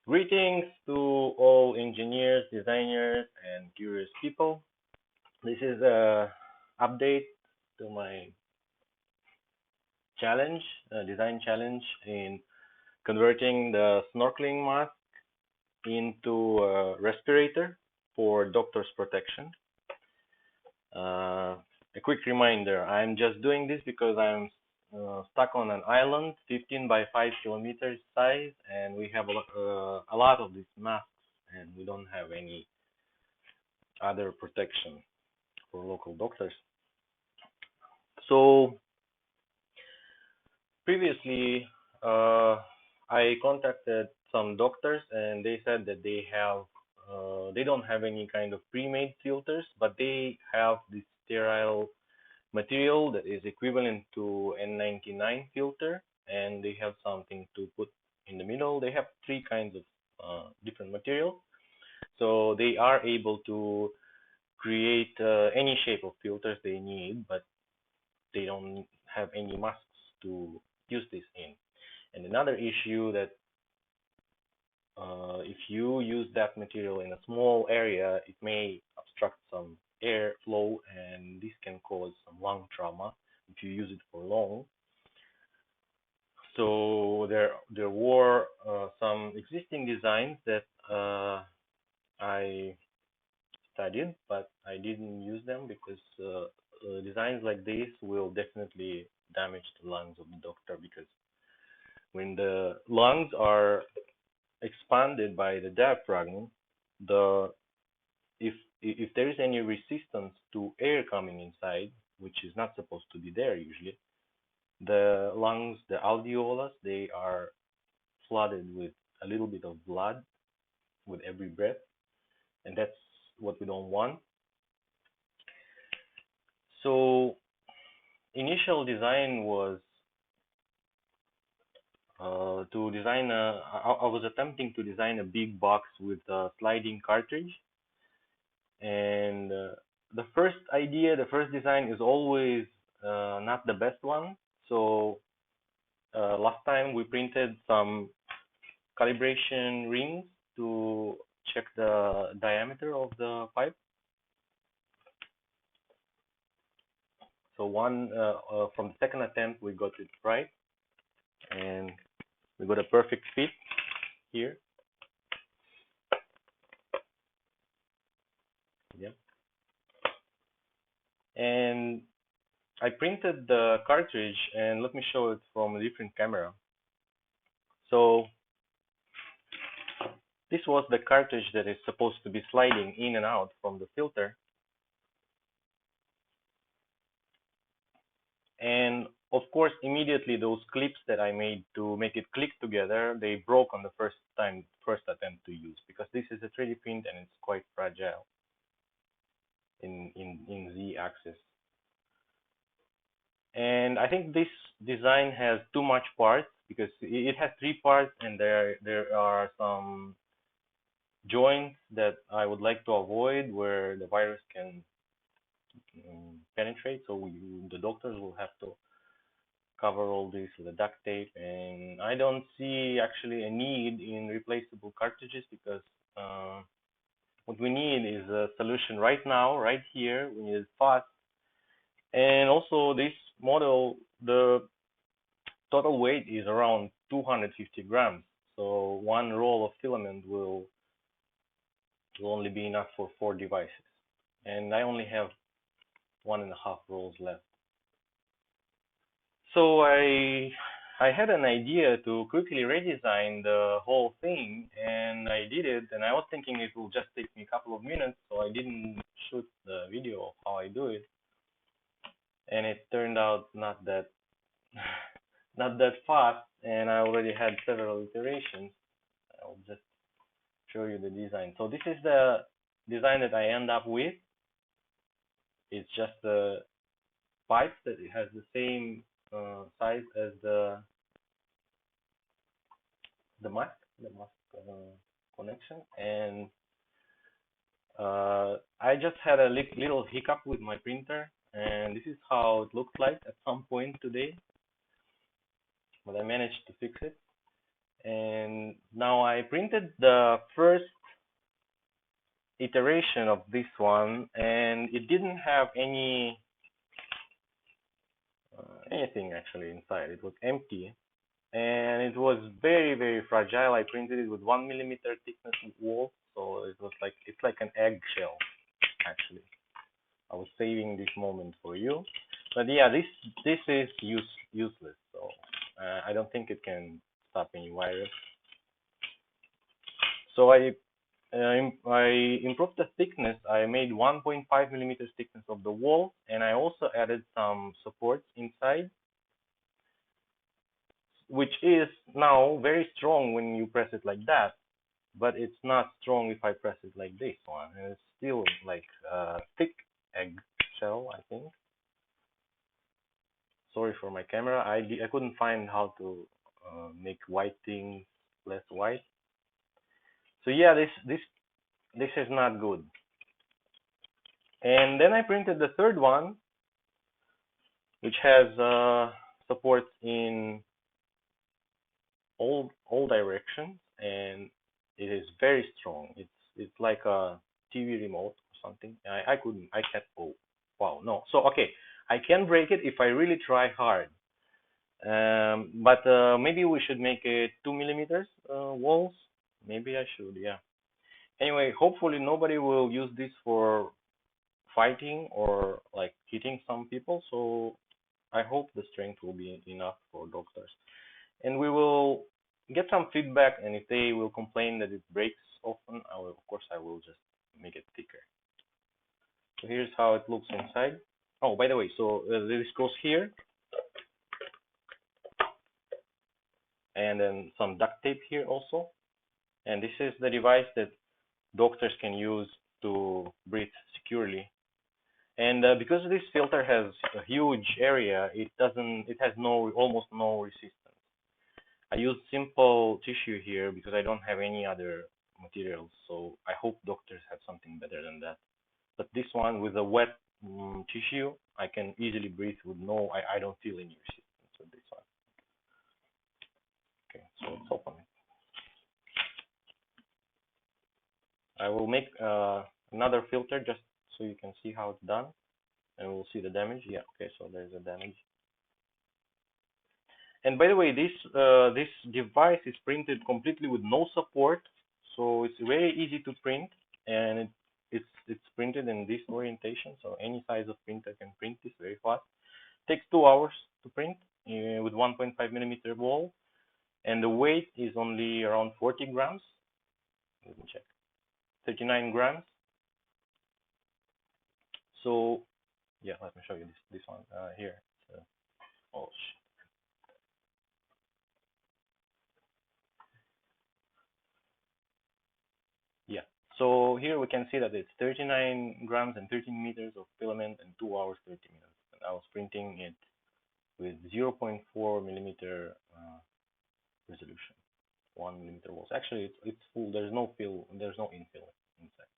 Greetings to all engineers, designers, and curious people. This is a update to my challenge, design challenge in converting the snorkeling mask into a respirator for doctor's protection. A quick reminder, I'm just doing this because I'm stuck on an island, 15 by 5 kilometers size, and we have a lot of these masks, and we don't have any other protection for local doctors. So previously, I contacted some doctors, and they said that they don't have any kind of pre-made filters, but they have this sterile material that is equivalent to N99 filter, and they have something to put in the middle. They have three kinds of different materials, so they are able to create any shape of filters they need, but they don't have any masks to use this in. And another issue that if you use that material in a small area, it may obstruct some air flow, and this can cause some lung trauma if you use it for long. So there were some existing designs that I studied, but I didn't use them because designs like this will definitely damage the lungs of the doctor, because when the lungs are expanded by the diaphragm, the if there is any resistance to air coming inside, which is not supposed to be there usually, the lungs, the alveolus, they are flooded with a little bit of blood with every breath, and that's what we don't want. So initial design was to design I was attempting to design a big box with a sliding cartridge, and the first idea, the first design is always not the best one. So last time we printed some calibration rings to check the diameter of the pipe. So one from the second attempt we got it right, and we got a perfect fit here. Yeah. And I printed the cartridge, and let me show it from a different camera. So this was the cartridge that is supposed to be sliding in and out from the filter. And of course, immediately those clips that I made to make it click together, they broke on the first attempt to use, because this is a 3D print and it's quite fragile in Z axis. And I think this design has too much parts, because it has three parts, and there are some joints that I would like to avoid where the virus can penetrate. So the doctors will have to cover all this with a duct tape, and I don't see actually a need in replaceable cartridges, because what we need is a solution right now, right here. We need it fast. And also this model, the total weight is around 250 grams. So one roll of filament will only be enough for 4 devices. And I only have 1.5 rolls left. So I had an idea to quickly redesign the whole thing, and I did it, and I was thinking it will just take me a couple of minutes, so I didn't shoot the video of how I do it. And it turned out not that not that fast, and I already had several iterations. I'll just show you the design. So this is the design that I end up with. It's just the pipe that it has the same size as the mask connection, and I just had a little hiccup with my printer. and this is how it looks like at some point today, but I managed to fix it. And now I printed the first iteration of this one, and it didn't have anything actually inside. It was empty, and it was very very fragile. I printed it with 1 millimeter thickness wall, so it's like an eggshell actually. I was saving this moment for you, but yeah, this is useless. So I don't think it can stop any virus. So I improved the thickness. I made 1.5 millimeters thickness of the wall, and I also added some supports inside, which is now very strong when you press it like that, but it's not strong if I press it like this one, and it's still like a thick egg shell, I think. Sorry for my camera. I couldn't find how to make white things less white. So yeah, this is not good. And then I printed the third one, which has supports in all directions, and it is very strong. It's like a TV remote or something. I couldn't. I can't. Oh, wow. No. So okay, I can break it if I really try hard. But maybe we should make it 2 millimeters walls. Maybe I should. Yeah. Anyway, hopefully nobody will use this for fighting or like hitting some people. So I hope the strength will be enough for doctors. And we will get some feedback, and if they will complain that it breaks often, of course I will just make it thicker. So here's how it looks inside. Oh, by the way, so this goes here, and then some duct tape here also. And this is the device that doctors can use to breathe securely. And because this filter has a huge area, it has almost no resistance. I use simple tissue here because I don't have any other materials, so I hope doctors have something better than that. But this one with a wet tissue, I can easily breathe with I don't feel any resistance with this one. Okay, so let's open it. I will make another filter just so you can see how it's done, and we'll see the damage. Yeah, okay, so there's a damage. And by the way, this device is printed completely with no support, so it's very easy to print, and it's printed in this orientation, so any size of printer can print this very fast. Takes 2 hours to print with 1.5 millimeter wall, and the weight is only around 40 grams. Let me check. 39 grams. So yeah, let me show you this one here. So, oh shit. Yeah. So here we can see that it's 39 grams and 13 meters of filament and 2 hours 30 minutes. And I was printing it with 0.4 millimeter resolution, 1 millimeter walls. Actually, it's full. There's no infill inside.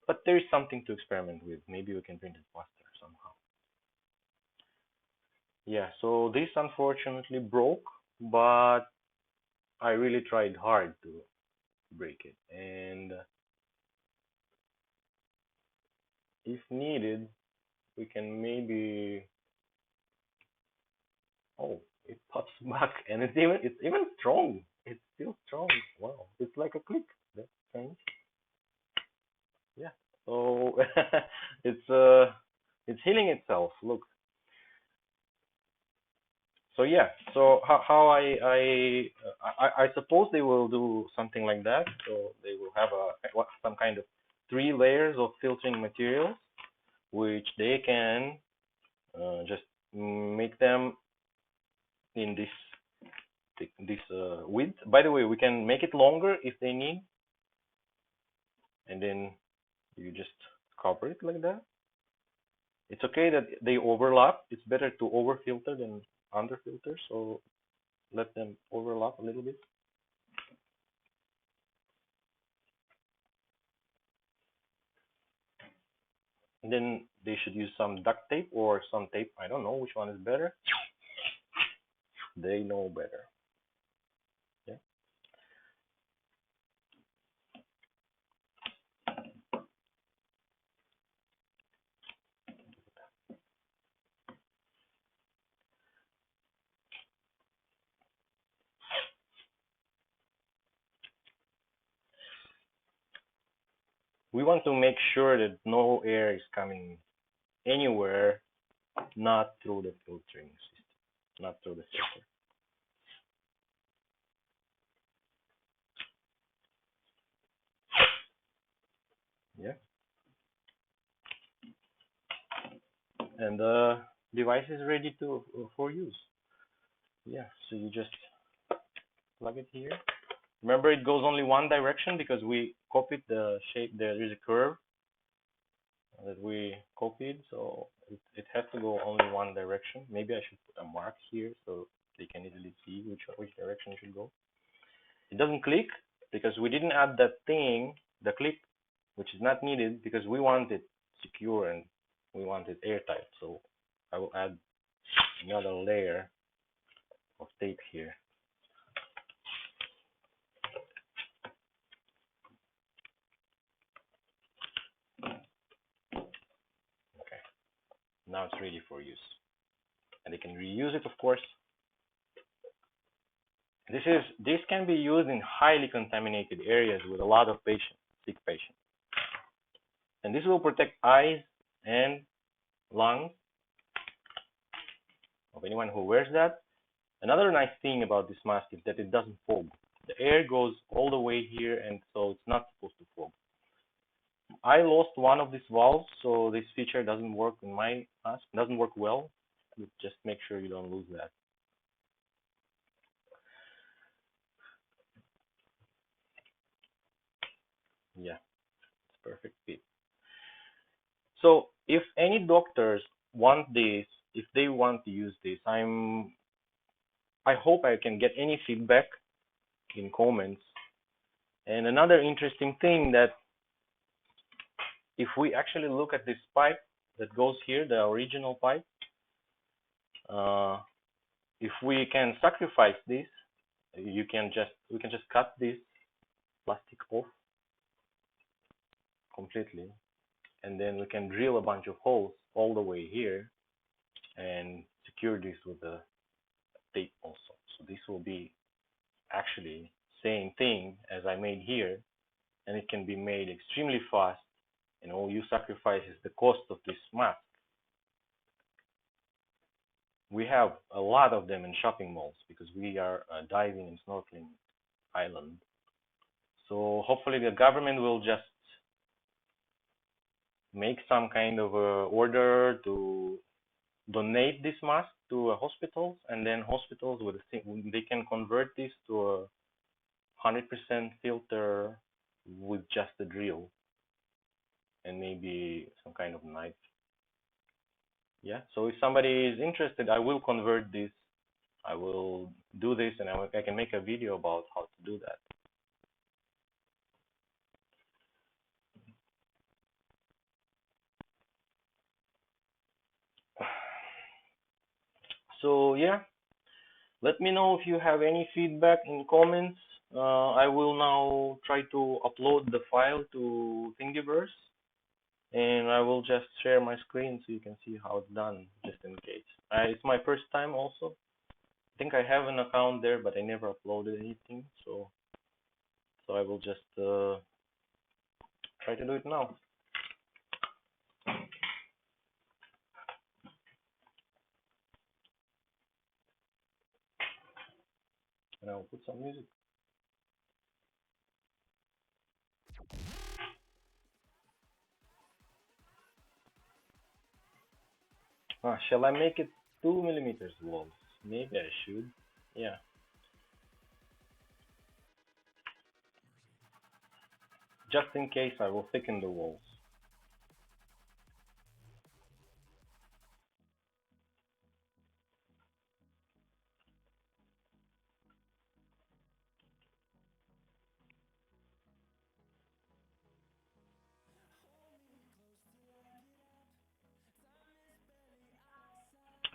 But there is something to experiment with. Maybe we can print it faster somehow. Yeah. So this unfortunately broke, but I really tried hard to break it. And if needed, we can maybe. Oh, it pops back, and it's even strong. It's still strong. Wow, it's like a click. That's strange. Yeah. So it's healing itself. Look. So yeah. So how I suppose they will do something like that. So they will have some kind of 3 layers of filtering materials, which they can just make them in this width. By the way, we can make it longer if they need, and then you just cover it like that. It's okay that they overlap. It's better to over filter than under filter, so let them overlap a little bit. Then they should use some duct tape or some tape. I don't know which one is better. They know better. Yeah. We want to make sure that no air is coming anywhere, not through the filtering system, not through the filter. Yeah. And the device is ready to for use. Yeah. So you just plug it here. Remember, it goes only one direction because we copied the shape. There is a curve that we copied, so it has to go only one direction. Maybe I should put a mark here so they can easily see which direction it should go. It doesn't click because we didn't add that thing, the clip, which is not needed because we want it secure and we want it airtight. So I will add another layer of tape here. Okay, now it's ready for use. And they can reuse it, of course. This can be used in highly contaminated areas with a lot of sick patients. And this will protect eyes and lungs of anyone who wears that. Another nice thing about this mask is that it doesn't fog. The air goes all the way here, and so it's not supposed to fog. I lost one of these valves, so this feature doesn't work in my mask. It doesn't work well. Just make sure you don't lose that. Yeah, it's perfect fit. So if any doctors want this, if they want to use this, I hope I can get any feedback in comments. And another interesting thing that if we actually look at this pipe that goes here, the original pipe, if we can sacrifice this, we can just cut this plastic off completely, and then we can drill a bunch of holes all the way here and secure this with the tape also. So this will be actually same thing as I made here, and it can be made extremely fast, and all you sacrifice is the cost of this mask. We have a lot of them in shopping malls because we are a diving and snorkeling island. So hopefully the government will just make some kind of a order to donate this mask to hospitals, and then hospitals they can convert this to a 100% filter with just a drill and maybe some kind of knife. Yeah, so if somebody is interested, I will convert this. I will do this, and I can make a video about how to do that. So yeah, let me know if you have any feedback in comments. I will now try to upload the file to Thingiverse, and I will just share my screen so you can see how it's done, just in case. It's my first time also. I think I have an account there, but I never uploaded anything, so I will just try to do it now. And I will put some music. Shall I make it 2 mm walls? Maybe I should. Yeah. Just in case, I will thicken the walls.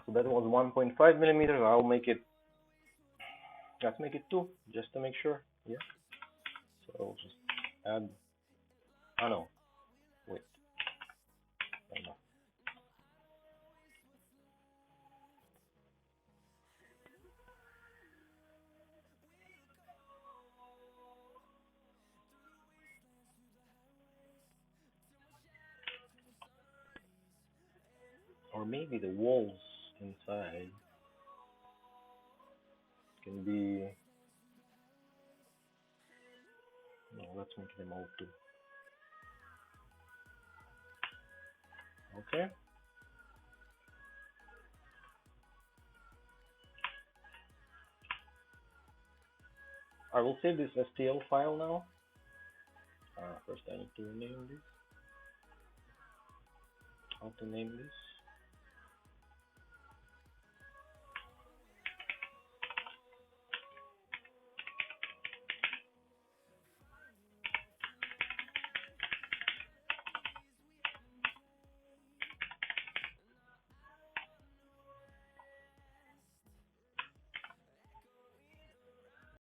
So that was 1.5 millimeters. I'll make it. Let's make it 2, just to make sure. Yeah. So I'll just add. Oh no, wait. No. Or maybe the walls inside can be. No, let's make them all 2. Okay. I will save this STL file now. First I need to name this. How to name this?